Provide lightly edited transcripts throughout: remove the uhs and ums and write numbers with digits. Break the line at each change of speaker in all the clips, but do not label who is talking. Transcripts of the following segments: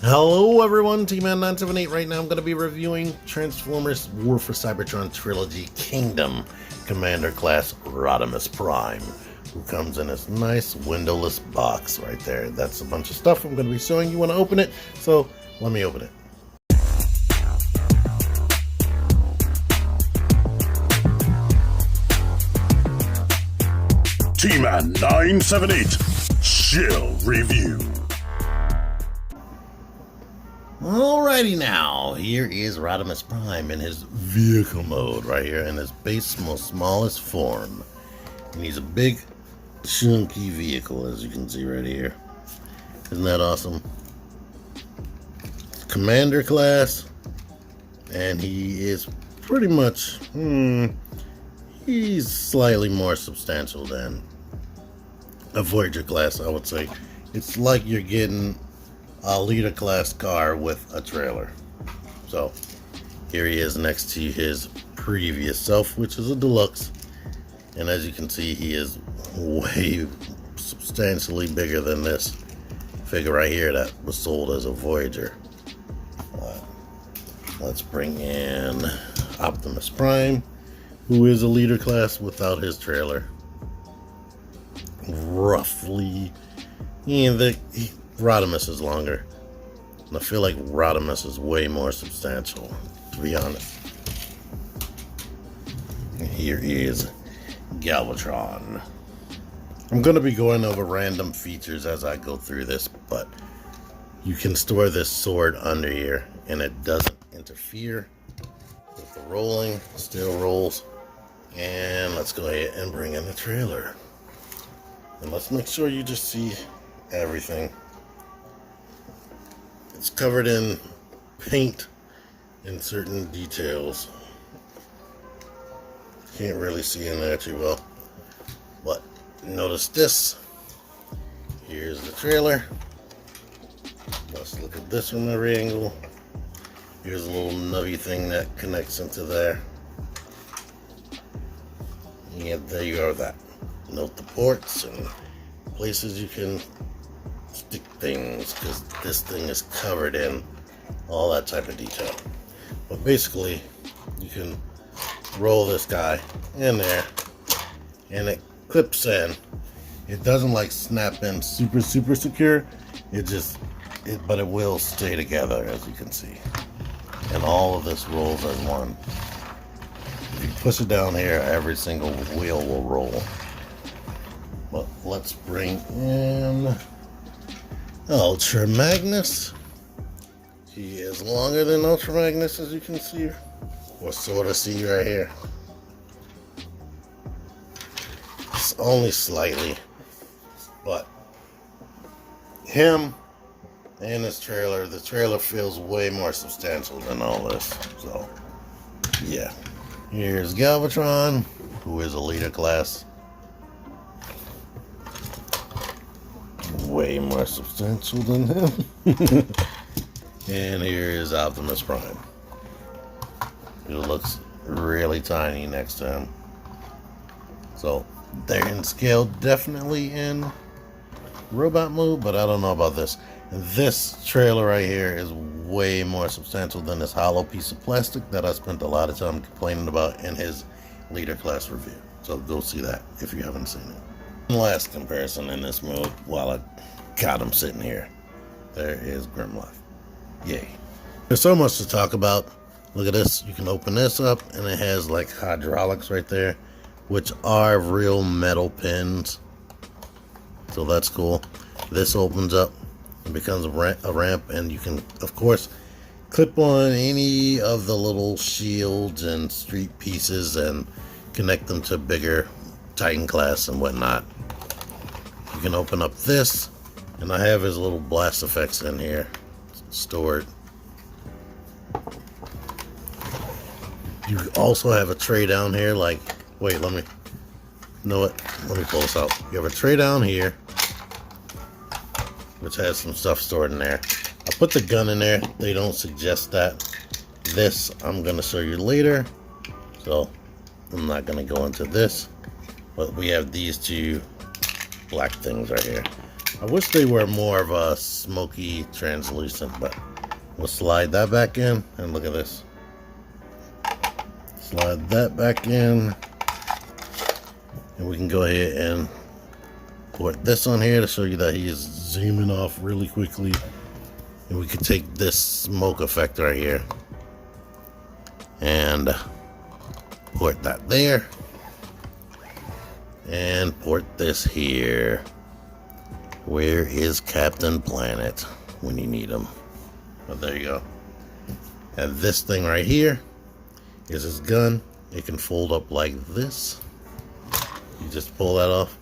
Hello everyone, T-Man978. Right now I'm going to be reviewing Transformers War for Cybertron Trilogy Kingdom Commander Class Rodimus Prime, who comes in this nice windowless box right there. That's a bunch of stuff I'm going to be showing you when I open it, so let me open it.
T-Man978 Chill Review.
Alrighty now, here is Rodimus Prime in his vehicle mode right here in his base, most smallest form. And he's a big, chunky vehicle, as you can see right here. Isn't that awesome? Commander class, and he is pretty much, he's slightly more substantial than a Voyager class, I would say. It's like you're getting a leader class car with a trailer. So here he is next to his previous self, which is a deluxe, and as you can see, he is way substantially bigger than this figure right here that was sold as a Voyager. Let's bring in Optimus Prime, who is a leader class without his trailer. Roughly, Rodimus is longer, and I feel like Rodimus is way more substantial, to be honest. And here is Galvatron. I'm going to be going over random features as I go through this, but you can store this sword under here, and it doesn't interfere with the rolling, still rolls. And let's go ahead and bring in the trailer. And let's make sure you just see everything. It's covered in paint and certain details. Can't really see in there too well. But notice this. Here's the trailer. Let's look at this from every angle. Here's a little nubby thing that connects into there. Yeah, there you go, that. Note the ports and places you can stick things, because this thing is covered in all that type of detail. But basically, you can roll this guy in there and it clips in. It doesn't like snap in super secure. But it will stay together, as you can see. And all of this rolls as one. If you push it down here, every single wheel will roll. But let's bring in Ultra Magnus. He is longer than Ultra Magnus, as you can see, or sort of see right here. It's only slightly, but him and his trailer, the trailer feels way more substantial than all this. So, yeah. Here's Galvatron, who is a leader class. Way more substantial than him. And here is Optimus Prime. He looks really tiny next to him. So they're in scale, definitely in robot mode, but I don't know about this. And this trailer right here is way more substantial than this hollow piece of plastic that I spent a lot of time complaining about in his leader class review. So go see that if you haven't seen it. Last comparison in this mode, while I got him sitting here, there is Grimlock. Yay. There's so much to talk about. Look at this. You can open this up and it has like hydraulics right there, which are real metal pins. So that's cool. This opens up and becomes a ramp, and you can, of course, clip on any of the little shields and street pieces and connect them to bigger Titan class and whatnot. You can open up this, and I have his little blast effects in here stored. You also have a tray down here, like, wait, let me pull this out. You have a tray down here, which has some stuff stored in there. I put the gun in there. They don't suggest that. This I'm going to show you later, so I'm not going to go into this. But we have these two black things right here. I wish they were more of a smoky translucent, but we'll slide that back in, and look at this. Slide that back in, and we can go ahead and put this on here to show you that he is zooming off really quickly. And we could take this smoke effect right here and put that there, and put this here. Where is Captain Planet when you need him? Oh, there you go. And this thing right here is his gun. It can fold up like this. You just pull that off.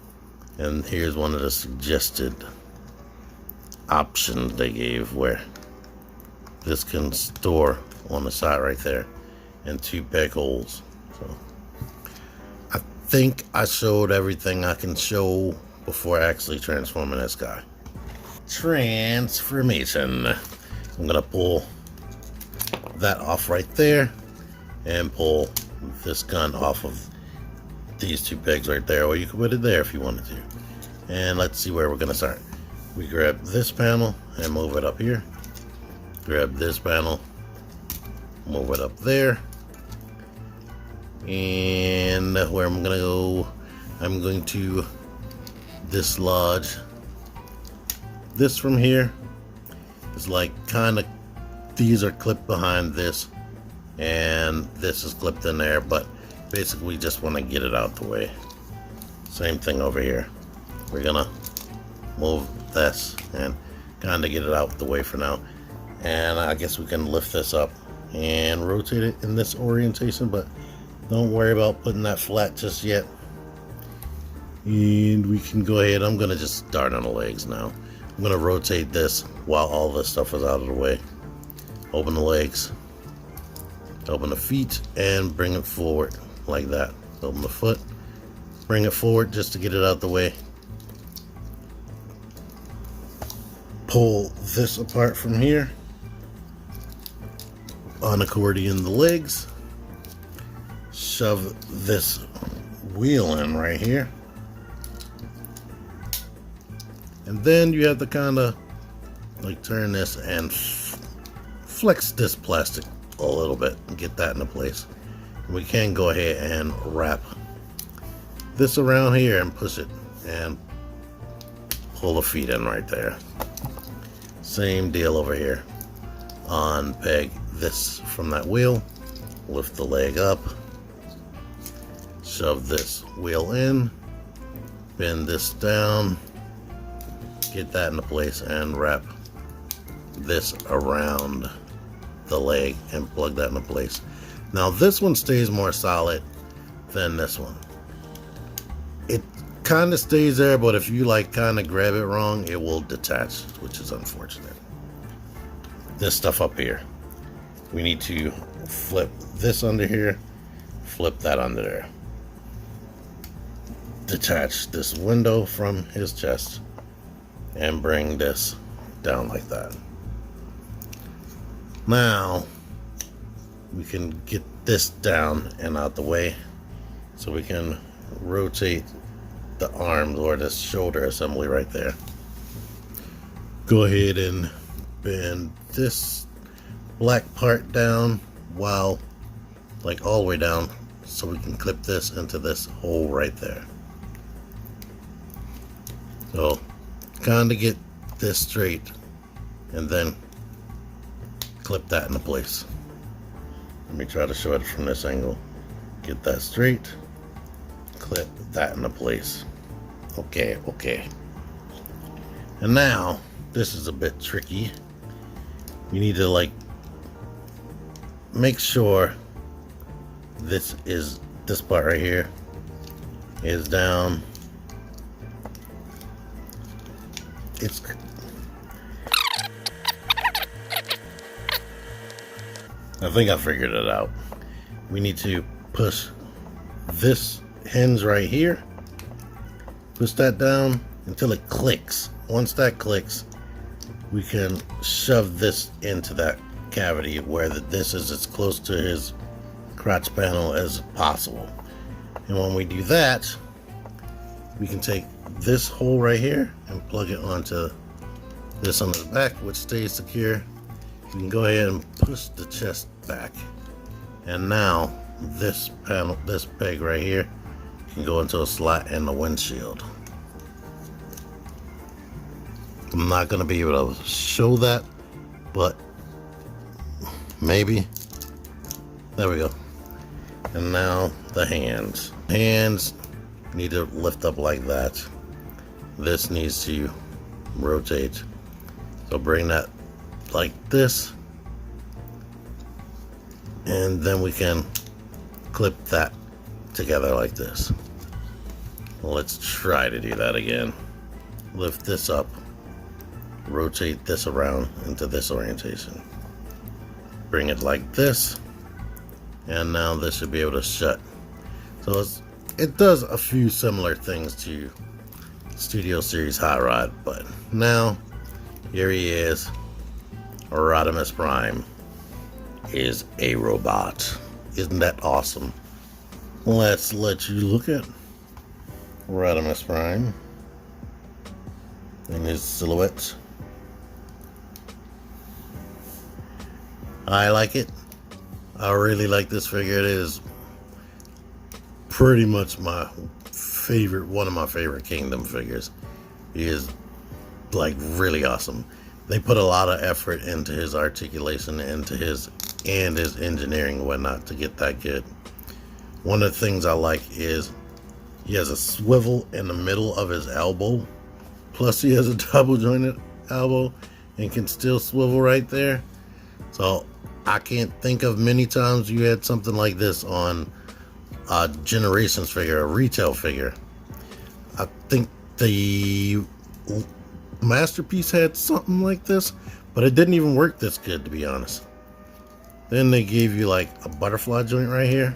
And here's one of the suggested options they gave, where this can store on the side right there, and 2 peg holes. So I think I showed everything I can show before actually transforming this guy. Transformation. I'm gonna pull that off right there and pull this gun off of these 2 pegs right there, or you could put it there if you wanted to. And let's see where we're gonna start. We grab this panel and move it up here. Grab this panel, move it up there. And where I'm gonna go, I'm going to dislodge this from here. It's like kind of, these are clipped behind this, and this is clipped in there, but basically we just want to get it out the way. Same thing over here. We're gonna move this and kind of get it out the way for now, and I guess we can lift this up and rotate it in this orientation, but don't worry about putting that flat just yet. And we can go ahead. I'm gonna just start on the legs now. I'm gonna rotate this while all this stuff is out of the way. Open the legs, open the feet, and bring it forward like that. Open the foot, bring it forward just to get it out the way. Pull this apart from here, unaccordion the legs, shove this wheel in right here, and then you have to kind of like turn this and flex this plastic a little bit and get that into place. We can go ahead and wrap this around here and push it and pull the feet in right there. Same deal over here. Unpeg this from that wheel, lift the leg up, shove this wheel in, bend this down, get that into place, and wrap this around the leg and plug that into place. Now this one stays more solid than this one. It kind of stays there, but if you like kind of grab it wrong, it will detach, which is unfortunate. This stuff up here, we need to flip this under here, flip that under there, detach this window from his chest, and bring this down like that. Now we can get this down and out the way, so we can rotate the arms or the shoulder assembly right there. Go ahead and bend this black part down, while like all the way down, so we can clip this into this hole right there. So kind of get this straight and then clip that into place. Let me try to show it from this angle. Get that straight, clip that into place. Okay. And now this is a bit tricky. You need to like make sure this part right here is down. I think I figured it out. We need to push this hinge right here, push that down until it clicks. Once that clicks, we can shove this into that cavity where this is as close to his crotch panel as possible. And when we do that, we can take this hole right here and plug it onto this on the back, which stays secure. You can go ahead and push the chest back. And now this panel, this peg right here, can go into a slot in the windshield. I'm not going to be able to show that, but maybe. There we go. And now the hands. Hands need to lift up like that. This needs to rotate. So bring that like this. And then we can clip that together like this. Let's try to do that again. Lift this up. Rotate this around into this orientation. Bring it like this. And now this should be able to shut. So it does a few similar things to Studio Series Hot Rod, but now here he is. Rodimus Prime is a robot. Isn't that awesome? Let's let you look at Rodimus Prime in his silhouette. I like it. I really like this figure. It is pretty much my favorite, one of my favorite Kingdom figures. He is like really awesome. They put a lot of effort into his articulation, into his engineering and whatnot to get that good. One of the things I like is he has a swivel in the middle of his elbow. Plus he has a double jointed elbow and can still swivel right there. So I can't think of many times you had something like this on a Generations figure, a retail figure. I think the Masterpiece had something like this, but it didn't even work this good, to be honest. Then they gave you like a butterfly joint right here,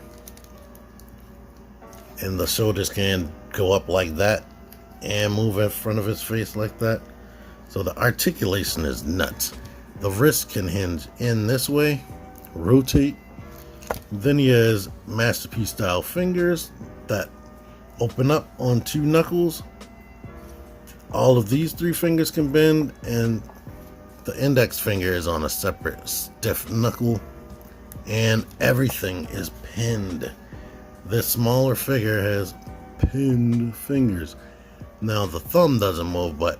and the shoulders can go up like that and move in front of his face like that. So the articulation is nuts. The wrist can hinge in this way, rotate. Then he has Masterpiece style fingers that open up on two knuckles. All of these three fingers can bend, and the index finger is on a separate stiff knuckle, and everything is pinned. This smaller figure has pinned fingers. Now the thumb doesn't move, but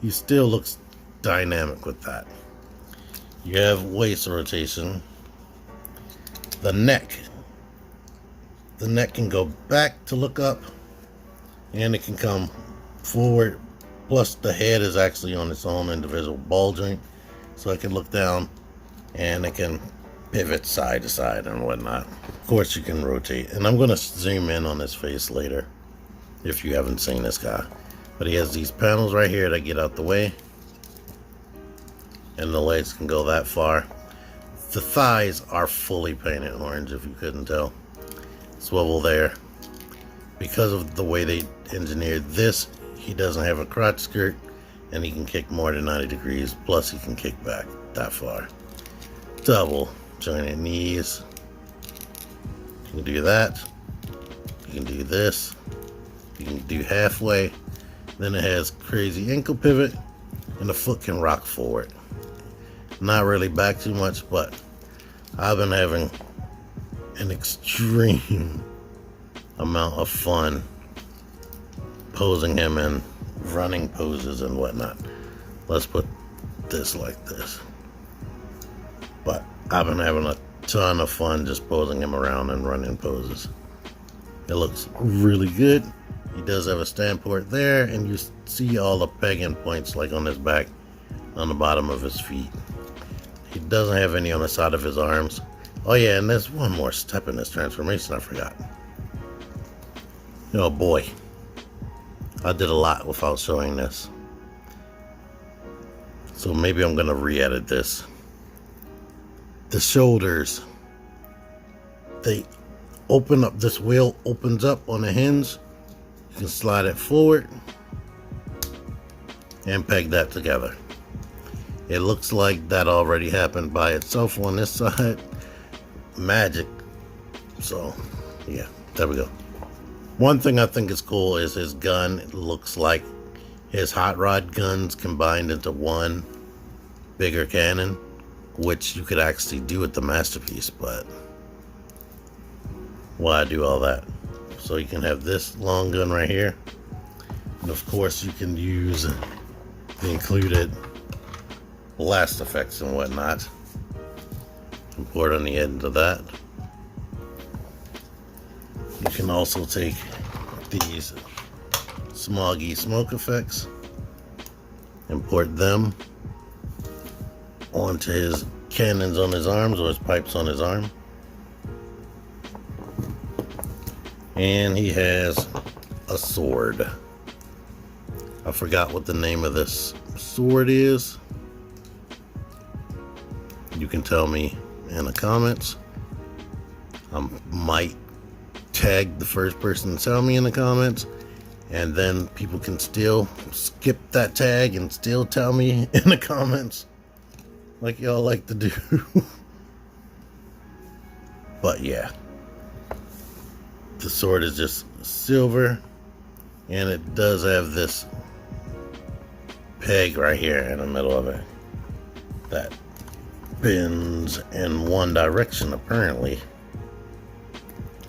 he still looks dynamic with that. You have waist rotation. The neck can go back to look up, and it can come forward. Plus the head is actually on its own individual ball joint, so it can look down and it can pivot side to side and whatnot. Of course you can rotate, and I'm going to zoom in on his face later if you haven't seen this guy. But he has these panels right here that get out the way, and the legs can go that far. The thighs are fully painted orange, if you couldn't tell. Swivel there. Because of the way they engineered this, he doesn't have a crotch skirt, and he can kick more than 90 degrees, plus he can kick back that far. Double jointed knees. You can do that. You can do this. You can do halfway. Then it has crazy ankle pivot, and the foot can rock forward. Not really back too much, but I've been having an extreme amount of fun posing him in running poses and whatnot. Let's put this like this. But I've been having a ton of fun just posing him around and running poses. It looks really good. He does have a stand port there, and you see all the pegging points like on his back, on the bottom of his feet. He doesn't have any on the side of his arms. Oh yeah, and there's one more step in this transformation I forgot. Oh boy, I did a lot without showing this. So maybe I'm gonna re-edit this. The shoulders, they open up, this wheel opens up on a hinge. You can slide it forward and peg that together. It looks like that already happened by itself on this side. Magic. So, yeah, there we go. One thing I think is cool is his gun. It looks like his hot rod guns combined into one bigger cannon, which you could actually do with the Masterpiece, but why do all that? So you can have this long gun right here, and of course you can use the included blast effects and whatnot. Port on the end of that. You can also take these smoggy smoke effects and port them onto his cannons on his arms or his pipes on his arm. And he has a sword. I forgot what the name of this sword is. You can tell me in the comments. I might tag the first person to tell me in the comments, and then people can still skip that tag and still tell me in the comments like y'all like to do. But yeah, the sword is just silver, and it does have this peg right here in the middle of it that bends in one direction apparently.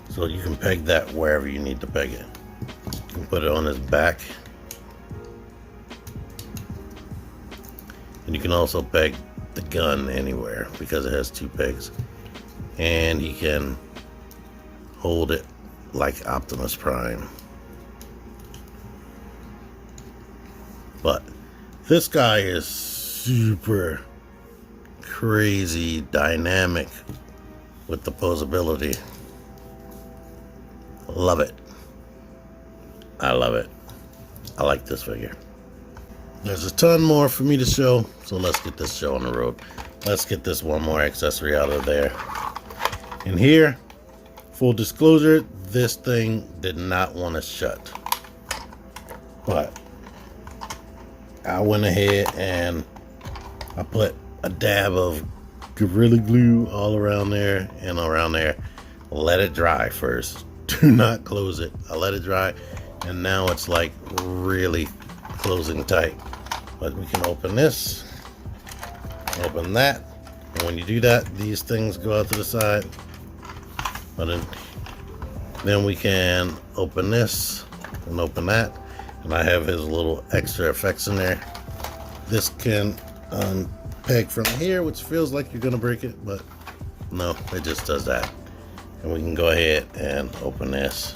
So you can peg that wherever you need to peg it. You can put it on his back. And you can also peg the gun anywhere because it has two pegs. And he can hold it like Optimus Prime. But this guy is super crazy dynamic with the posability. Love it. I love it. I like this figure. There's a ton more for me to show, so let's get this show on the road. Let's get this one more accessory out of there. And here, full disclosure, this thing did not want to shut. But I went ahead and I put a dab of Gorilla Glue all around there and around there. Let it dry first. Do not close it. I let it dry, and now it's like really closing tight. But we can open this, open that, and when you do that, these things go out to the side. But then we can open this and open that, and I have his little extra effects in there. This can unpeg from here, which feels like you're gonna break it, but no, it just does that. And we can go ahead and open this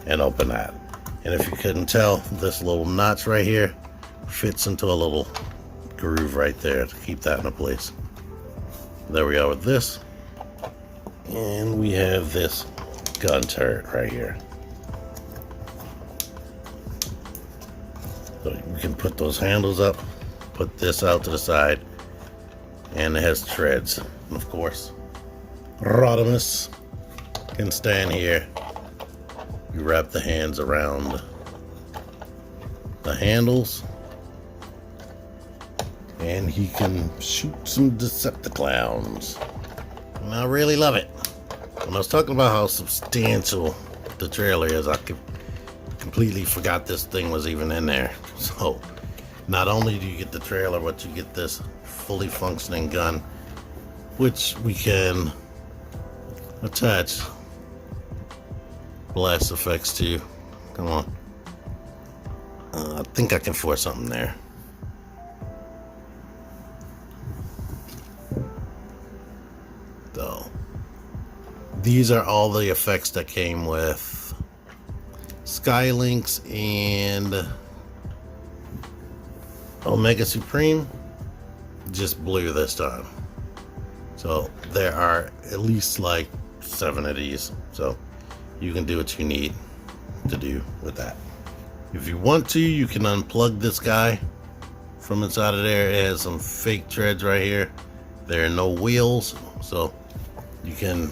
and open that. And if you couldn't tell, this little notch right here fits into a little groove right there to keep that in place. There we are with this. And we have this gun turret right here. So you can put those handles up, put this out to the side, and it has treads. And of course, Rodimus can stand here. You wrap the hands around the handles, and he can shoot some Decepticons. And I really love it. When I was talking about how substantial the trailer is, I completely forgot this thing was even in there. So not only do you get the trailer, but you get this fully functioning gun, which we can attach blast effects to. Come on. I think I can force something there. So these are all the effects that came with Skylinks and Omega Supreme, just blue this time. So there are at least like 7 of these. So you can do what you need to do with that. If you want to, you can unplug this guy from inside of there. It has some fake treads right here. There are no wheels, so you can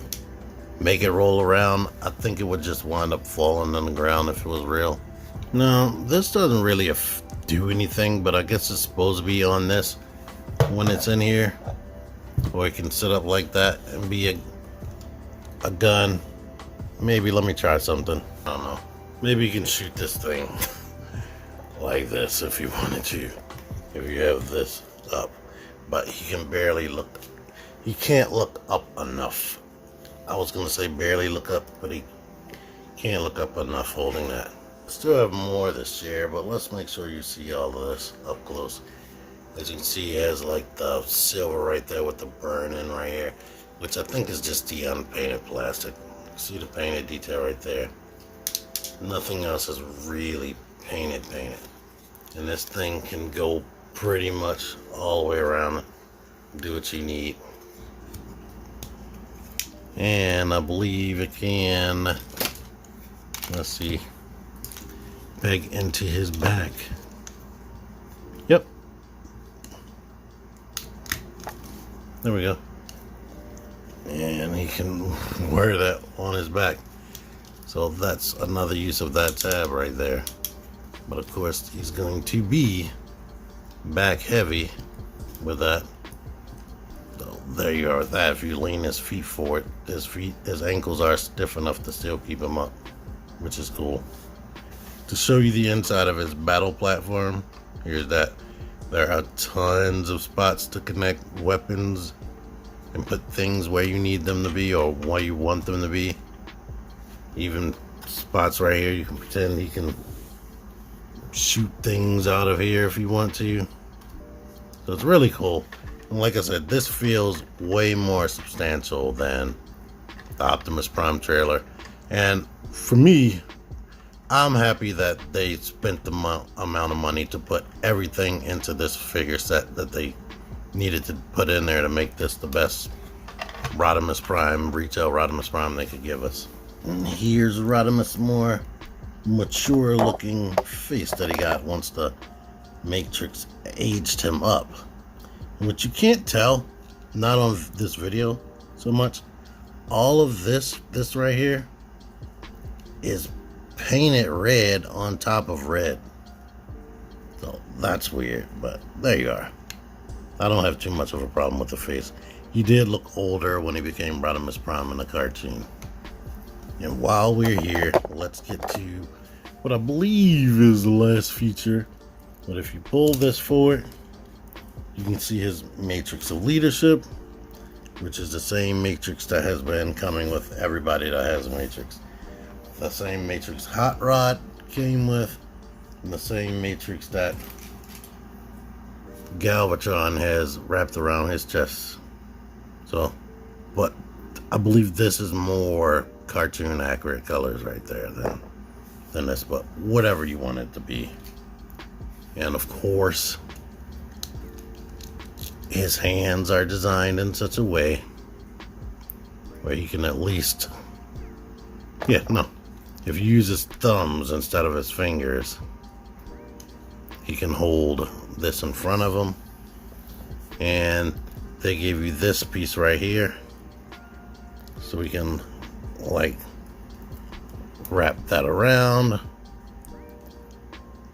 make it roll around. I think it would just wind up falling on the ground if it was real. No, this doesn't really do anything, but I guess it's supposed to be on this when it's in here. Or it can sit up like that and be a gun maybe let me try something. I don't know. Maybe you can shoot this thing like this if you wanted to. If you have this up. But he can barely look. He can't look up enough. I was going to say barely look up, but he can't look up enough holding that. Still have more of this chair, but let's make sure you see all of this up close. As you can see, it has like the silver right there with the burn in right here, which I think is just the unpainted plastic. See the painted detail right there. Nothing else is really painted. And this thing can go pretty much all the way around, do what you need. And I believe it can, let's see, peg into his back. Yep. There we go. And he can wear that on his back. So that's another use of that tab right there. But of course, he's going to be back heavy with that. So there you are with that. If you lean his feet forward, his ankles are stiff enough to still keep him up, which is cool. To show you the inside of his battle platform, here's that. There are tons of spots to connect weapons and put things where you need them to be or where you want them to be. Even spots right here, you can pretend he can shoot things out of here if you want to. So it's really cool. And like I said, this feels way more substantial than the Optimus Prime trailer. And for me, I'm happy that they spent the amount of money to put everything into this figure set that they needed to put in there to make this the best Rodimus Prime, retail Rodimus Prime they could give us. And here's Rodimus' more mature looking face that he got once the Matrix aged him up. And what you can't tell, not on this video so much, all of this right here is painted red on top of red. So that's weird, but there you are. I don't have too much of a problem with the face. He did look older when he became Rodimus Prime in the cartoon. And while we're here, let's get to what I believe is the last feature. But if you pull this forward, you can see his Matrix of Leadership, which is the same Matrix that has been coming with everybody that has a Matrix. The same Matrix Hot Rod came with, and the same Matrix that Galvatron has wrapped around his chest. So, but I believe this is more cartoon accurate colors right there than this, but whatever you want it to be. And of course, his hands are designed in such a way where he can at least, if you use his thumbs instead of his fingers, he can hold this in front of him. And they give you this piece right here so we can like wrap that around,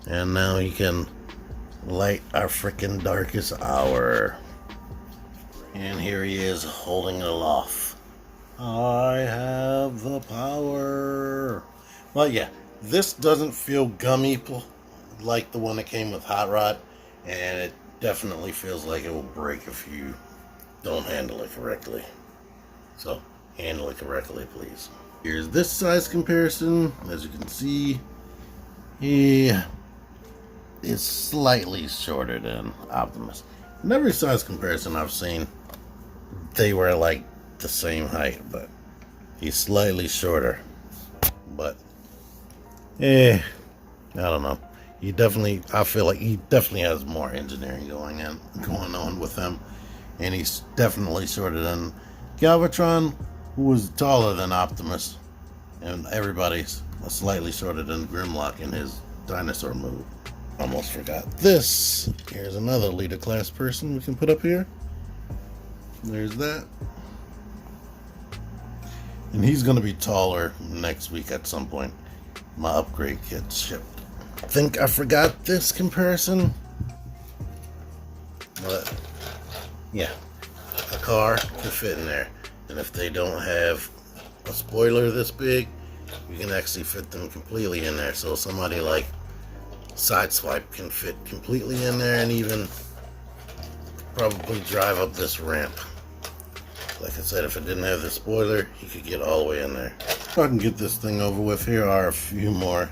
and now he can light our freaking darkest hour. And here he is holding it aloft. I have the power. Well, yeah, this doesn't feel gummy like the one that came with Hot Rod, and it definitely feels like it will break if you don't handle it correctly. So handle it correctly, please. Here's this size comparison. As you can see, he is slightly shorter than Optimus. In every size comparison I've seen, they were like the same height, but he's slightly shorter. But I don't know. I feel like he definitely has more engineering going on with him, and he's definitely shorter than Galvatron, who was taller than Optimus, and everybody's slightly shorter than Grimlock in his dinosaur move. Almost forgot this. Here's another leader class person we can put up here. There's that. And he's going to be taller next week at some point. My upgrade gets shipped. I think I forgot this comparison. But, yeah. A car can fit in there. And if they don't have a spoiler this big, you can actually fit them completely in there. So somebody like Sideswipe can fit completely in there and even probably drive up this ramp. Like I said, if it didn't have the spoiler, he could get all the way in there. So I can get this thing over with. Here are a few more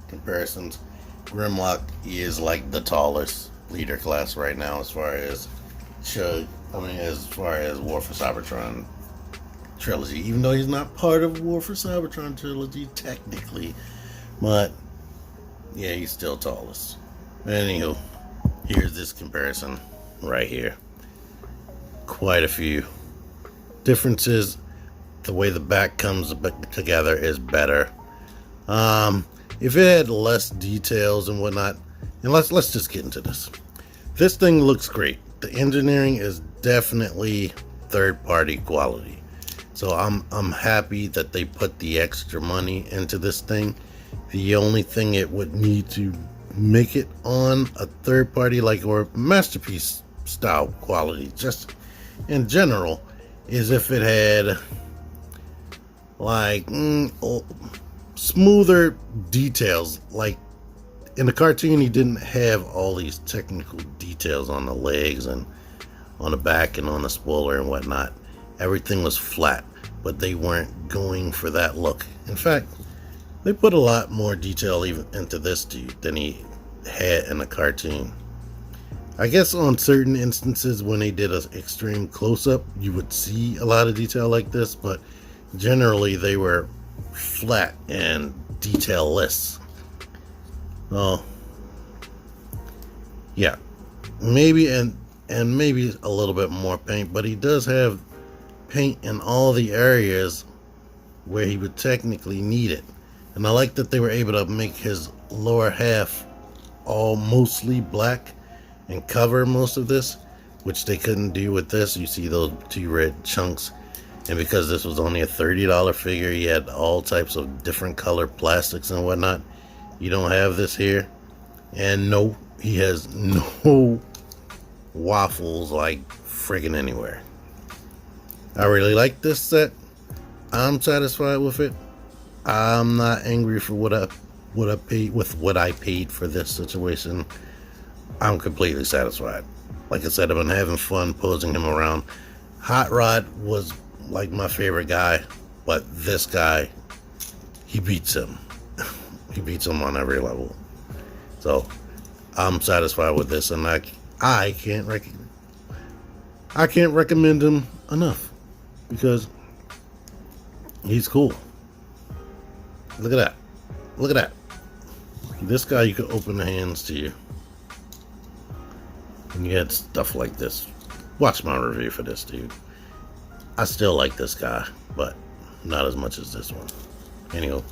comparisons. Grimlock is like the tallest leader class right now as far as as far as War for Cybertron Trilogy. Even though he's not part of War for Cybertron Trilogy technically, but yeah, he's still tallest. Anywho, here's this comparison right here. Quite a few differences. The way the back comes together is better. If it had less details and whatnot, and let's just get into this. This thing looks great. The engineering is definitely third-party quality. So I'm happy that they put the extra money into this thing. The only thing it would need to make it on a third-party or masterpiece style quality, just in general, is if it had smoother details. Like in the cartoon, he didn't have all these technical details on the legs and on the back and on the spoiler and whatnot. Everything was flat, but they weren't going for that look. In fact, they put a lot more detail even into this dude than he had in the cartoon. I guess on certain instances when they did an extreme close-up, you would see a lot of detail like this, but generally they were flat and detailless. Oh, yeah, maybe and maybe a little bit more paint, but he does have paint in all the areas where he would technically need it. And I like that they were able to make his lower half all mostly black and cover most of this, which they couldn't do with this. You see those two red chunks, and because this was only a $30 figure, he had all types of different color plastics and whatnot. You don't have this here, and no, he has no waffles like friggin' anywhere. I really like this set. I'm satisfied with it. I'm not angry for what I paid for this situation. I'm completely satisfied. Like I said, I've been having fun posing him around. Hot Rod was like my favorite guy, but this guy, he beats him. He beats him on every level. So I'm satisfied with this, and I can't recommend him enough because he's cool. Look at that. Look at that. This guy, you could open the hands to you. And you had stuff like this. Watch my review for this, dude. I still like this guy, but not as much as this one. Anyway,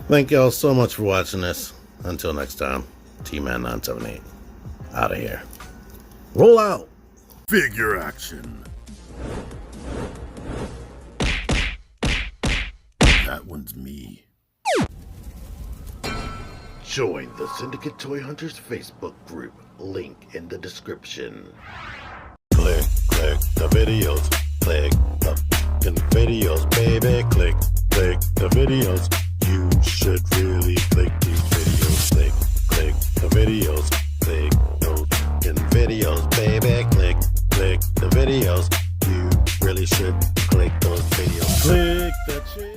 thank y'all so much for watching this. Until next time, T-Man978. Out of here. Roll out!
Figure action. That one's me.
Join the Syndicate Toy Hunters Facebook group. Link in the description.
Click the videos. Click the fucking videos, baby. Click the videos. You should really